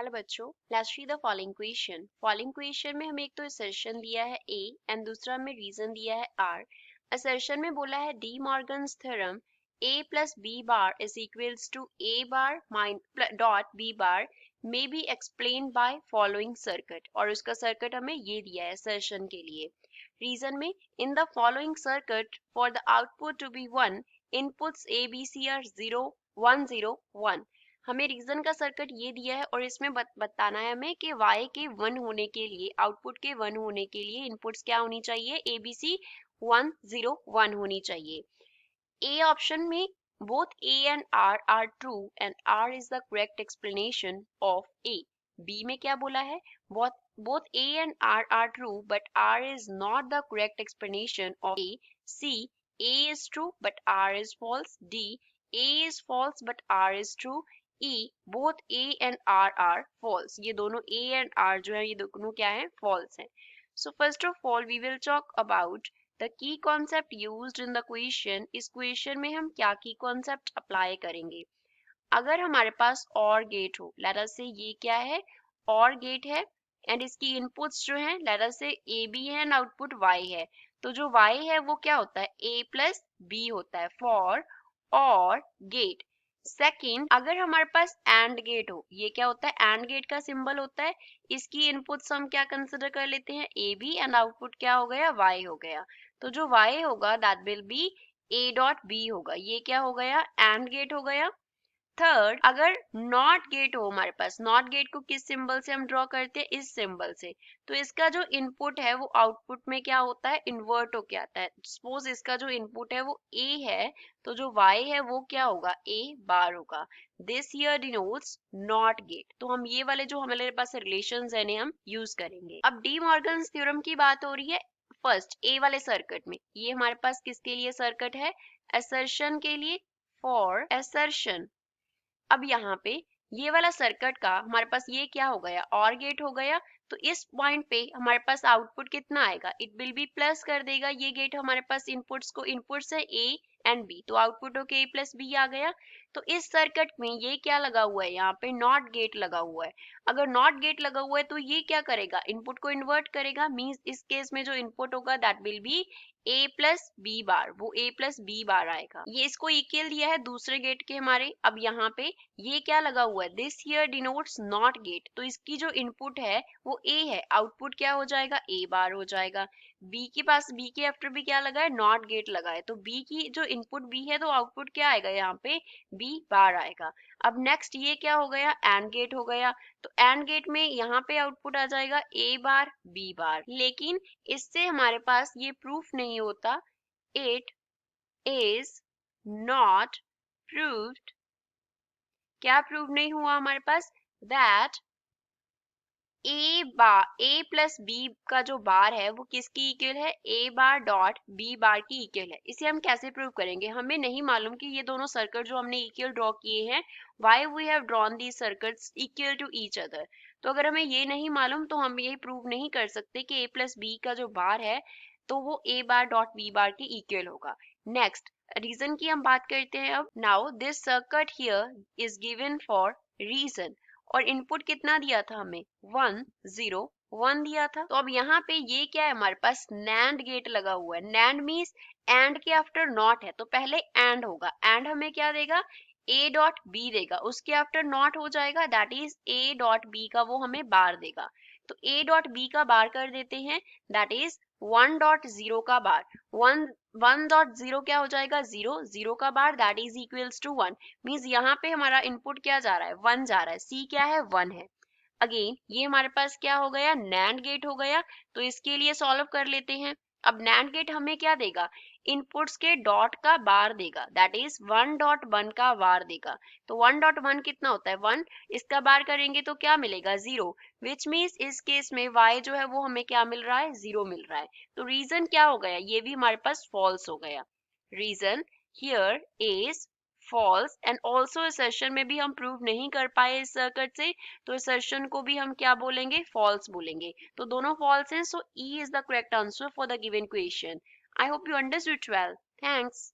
Hello बच्चों, let's read the following question. Following question में हमें एक तो असर्शन दिया है A एंड दूसरा हमें रीजन दिया है R। असर्शन में बोला है D Morgan's theorem A plus B bar is equals to A bar dot B bar may be explained by following circuit, और उसका सर्किट हमें ये दिया है असर्शन के लिए। रीजन में in the following circuit for the output to be 1 inputs ABC are 0 1 0 1। हमें रीजन का सर्किट ये दिया है और इसमें बताना है हमें कि y के 1 होने के लिए, आउटपुट के 1 होने के लिए इनपुट्स क्या होनी चाहिए, ABC 1 0 1 होनी चाहिए। A ऑप्शन में both A and R are true and R is the correct explanation of A। B में क्या बोला है, both A and R are true but R is not the correct explanation of A। C, A is true but R is false। D, A is false but R is true। E, both A and R are false। ये दोनों A and R जो है ये दोनों क्या है, false है। So first of all we will talk about the key concept used in the question। इस क्वेश्चन में हम क्या की कॉन्सेप्ट अप्लाई करेंगे। अगर हमारे पास और गेट हो, लेट अस से ये क्या है, और गेट है एंड इसकी इनपुट्स जो है लेट अस से ए बी है एंड आउटपुट वाई है, तो जो वाई है वो क्या होता है, ए प्लस बी होता है फॉर और गेट। सेकंड, अगर हमारे पास एंड गेट हो, ये क्या होता है, एंड गेट का सिंबल होता है, इसकी इनपुट्स हम क्या कंसिडर कर लेते हैं, ए बी एंड आउटपुट क्या हो गया, वाई हो गया। तो जो वाई होगा that will be A dot B होगा, ये क्या हो गया, एंड गेट हो गया। थर्ड, अगर नॉट गेट हो हमारे पास, नॉट गेट को किस सिंबल से हम ड्रॉ करते हैं, इस सिंबल से, तो इसका जो इनपुट है वो आउटपुट में क्या होता है, इन्वर्ट होके आता है। सपोज इसका जो इनपुट है वो ए है, तो जो वाई है वो क्या होगा, ए बार होगा। This here denotes not gate. तो हम ये वाले जो हमारे पास रिलेशंस है हम यूज करेंगे। अब डी मॉर्गन्स थ्योरम की बात हो रही है फर्स्ट ए वाले सर्किट में। ये हमारे पास किसके लिए सर्किट है, असर्शन के लिए, फॉर असर्शन। अब यहाँ पे ये वाला सर्किट का हमारे पास ये क्या हो गया, और गेट हो गया, तो इस पॉइंट पे हमारे पास आउटपुट कितना आएगा, इट विल बी प्लस कर देगा। ये गेट हमारे पास इनपुट्स को, इनपुट्स है ए एंड बी, तो आउटपुट होके ए प्लस बी आ गया। तो इस सर्किट में ये क्या लगा हुआ है, यहाँ पे नॉट गेट लगा हुआ है। अगर नॉट गेट लगा हुआ है तो ये क्या करेगा, इनपुट को इन्वर्ट करेगा। मींस इस केस में जो इनपुट होगा that will be A plus B bar, वो ए प्लस बी बार आएगा। ये इसको इक्वल दिया है दूसरे गेट के हमारे। अब यहाँ पे ये क्या लगा हुआ है, this here denotes not gate, तो इसकी जो इनपुट है वो ए है, आउटपुट क्या हो जाएगा, ए बार हो जाएगा। बी के पास, बी के आफ्टर भी क्या लगा है, नॉट गेट लगा है, तो बी की जो इनपुट बी है तो आउटपुट क्या आएगा, यहाँ पे बी बार आएगा। अब नेक्स्ट ये क्या हो गया, एंड गेट हो गया, तो एंड गेट में यहाँ पे आउटपुट आ जाएगा ए बार बी बार। लेकिन इससे हमारे पास ये प्रूफ नहीं होता, इट इज नॉट प्रूव्ड। क्या प्रूव नहीं हुआ हमारे पास, दैट ए प्लस बी का जो बार है वो किसकी इक्वल है, ए बार डॉट बी बार की इक्वल है। इसे हम कैसे प्रूव करेंगे, हमें नहीं मालूम कि ये दोनों सर्किट जो हमने इक्वल ड्रॉ किए हैं, why we have drawn these circuits equal to each other. तो अगर हमें ये नहीं मालूम तो हम ये प्रूव नहीं कर सकते कि ए प्लस बी का जो बार है तो वो ए बार डॉट बी बार के इक्वल होगा। नेक्स्ट रीजन की हम बात करते हैं। अब now this circuit here is given for reason, और इनपुट कितना दिया था हमें, 1 0 1 दिया था। तो अब यहाँ पे ये क्या है, हमारे पास नैंड गेट लगा हुआ है। नैंड मीन्स एंड के आफ्टर नॉट है, तो पहले एंड होगा, एंड हमें क्या देगा, ए डॉट बी देगा, उसके आफ्टर नॉट हो जाएगा, that is A dot B का वो हमें बार देगा। तो ए डॉट बी का बार कर देते हैं, दैट इज 1 डॉट 0 का बार, 1 डॉट 0 क्या हो जाएगा, 0 0 का bar, that is equals to 1। Means यहाँ पे हमारा इनपुट क्या जा रहा है, 1 जा रहा है, सी क्या है, 1 है। अगेन ये हमारे पास क्या हो गया, नैंड गेट हो गया। तो इसके लिए सॉल्व कर लेते हैं। अब नैंड गेट हमें क्या देगा, इनपुट्स के डॉट का बार देगा, दैट इज 1 डॉट 1 का बार देगा। तो 1 डॉट 1 कितना होता है, 1, इसका बार करेंगे तो क्या मिलेगा, 0, विच मीन्स इस केस में y जो है वो हमें क्या मिल रहा है, 0 मिल रहा है। तो रीजन क्या हो गया, ये भी हमारे पास फॉल्स हो गया। Reason here is false and also assertion में भी हम प्रूव नहीं कर पाए इस सर्किट से, तो असर्शन को भी हम क्या बोलेंगे, फॉल्स बोलेंगे। तो दोनों फॉल्स हैं, so E is the correct answer for the given question. I hope you understood well. Thanks.